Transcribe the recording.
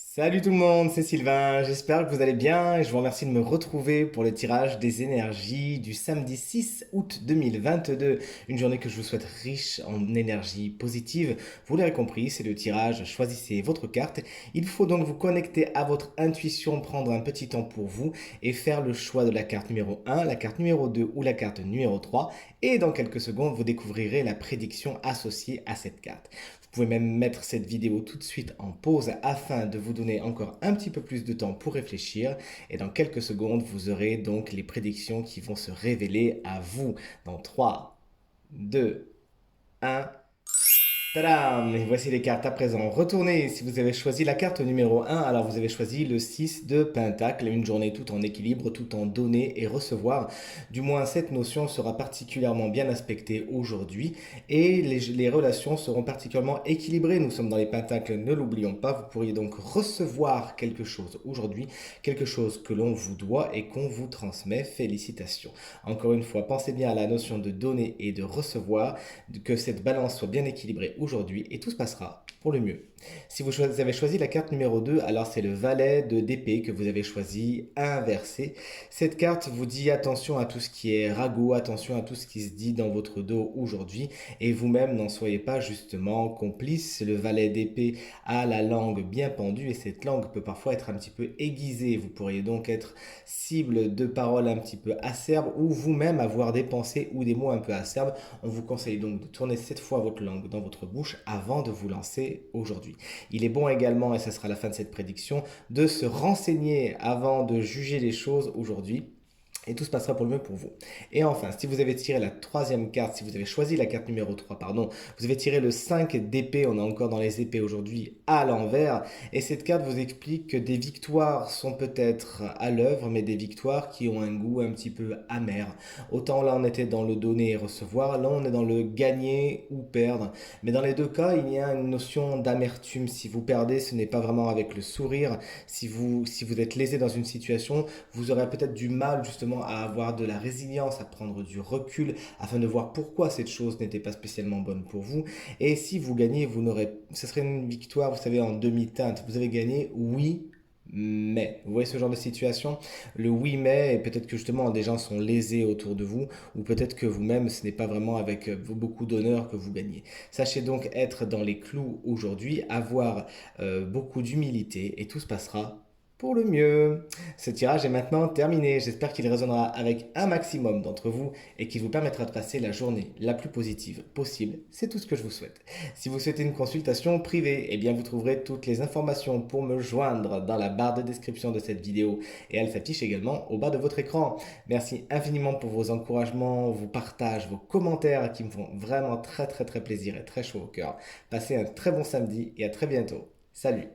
Salut tout le monde, c'est Sylvain, j'espère que vous allez bien et je vous remercie de me retrouver pour le tirage des énergies du samedi 6 août 2022, une journée que je vous souhaite riche en énergie positive. Vous l'aurez compris, c'est le tirage, choisissez votre carte. Il faut donc vous connecter à votre intuition, prendre un petit temps pour vous et faire le choix de la carte numéro 1, la carte numéro 2 ou la carte numéro 3 et dans quelques secondes vous découvrirez la prédiction associée à cette carte. Vous pouvez même mettre cette vidéo tout de suite en pause afin de vous donner encore un petit peu plus de temps pour réfléchir. Et dans quelques secondes, vous aurez donc les prédictions qui vont se révéler à vous. Dans 3, 2, 1. Tadam! Et voici les cartes à présent. Retournez, si vous avez choisi la carte numéro 1, alors vous avez choisi le 6 de Pentacle, une journée tout en équilibre, tout en donner et recevoir. Du moins, cette notion sera particulièrement bien aspectée aujourd'hui et les relations seront particulièrement équilibrées. Nous sommes dans les Pentacles, ne l'oublions pas. Vous pourriez donc recevoir quelque chose aujourd'hui, quelque chose que l'on vous doit et qu'on vous transmet. Félicitations. Encore une fois, pensez bien à la notion de donner et de recevoir, que cette balance soit bien équilibrée aujourd'hui et tout se passera pour le mieux. Si vous avez choisi la carte numéro 2, alors c'est le valet de d'épée que vous avez choisi inversé. Cette carte vous dit attention à tout ce qui est ragot, attention à tout ce qui se dit dans votre dos aujourd'hui et vous-même n'en soyez pas justement complice. Le valet d'épée a la langue bien pendue et cette langue peut parfois être un petit peu aiguisée. Vous pourriez donc être cible de paroles un petit peu acerbes ou vous-même avoir des pensées ou des mots un peu acerbes. On vous conseille donc de tourner cette fois votre langue dans votre bouche avant de vous lancer aujourd'hui. Il est bon également, et ce sera la fin de cette prédiction, de se renseigner avant de juger les choses aujourd'hui. Et tout se passera pour le mieux pour vous. Et enfin, si vous avez tiré la troisième carte, si vous avez choisi la carte numéro 3, pardon, vous avez tiré le 5 d'épée, on est encore dans les épées aujourd'hui, à l'envers. Et cette carte vous explique que des victoires sont peut-être à l'œuvre, mais des victoires qui ont un goût un petit peu amer. Autant là on était dans le donner et recevoir, là on est dans le gagner ou perdre. Mais dans les deux cas, il y a une notion d'amertume. Si vous perdez, ce n'est pas vraiment avec le sourire. Si vous êtes lésé dans une situation, vous aurez peut-être du mal justement à avoir de la résilience, à prendre du recul afin de voir pourquoi cette chose n'était pas spécialement bonne pour vous. Et si vous gagnez, ce serait une victoire, vous savez, en demi-teinte. Vous avez gagné, oui, mais, vous voyez ce genre de situation? Le oui mais, et peut-être que justement des gens sont lésés autour de vous, ou peut-être que vous-même, ce n'est pas vraiment avec beaucoup d'honneur que vous gagnez. Sachez donc être dans les clous aujourd'hui, avoir beaucoup d'humilité, et tout se passera pour le mieux. Ce tirage est maintenant terminé. J'espère qu'il résonnera avec un maximum d'entre vous et qu'il vous permettra de passer la journée la plus positive possible. C'est tout ce que je vous souhaite. Si vous souhaitez une consultation privée, eh bien vous trouverez toutes les informations pour me joindre dans la barre de description de cette vidéo et elle s'affiche également au bas de votre écran. Merci infiniment pour vos encouragements, vos partages, vos commentaires qui me font vraiment très très très plaisir et très chaud au cœur. Passez un très bon samedi et à très bientôt. Salut!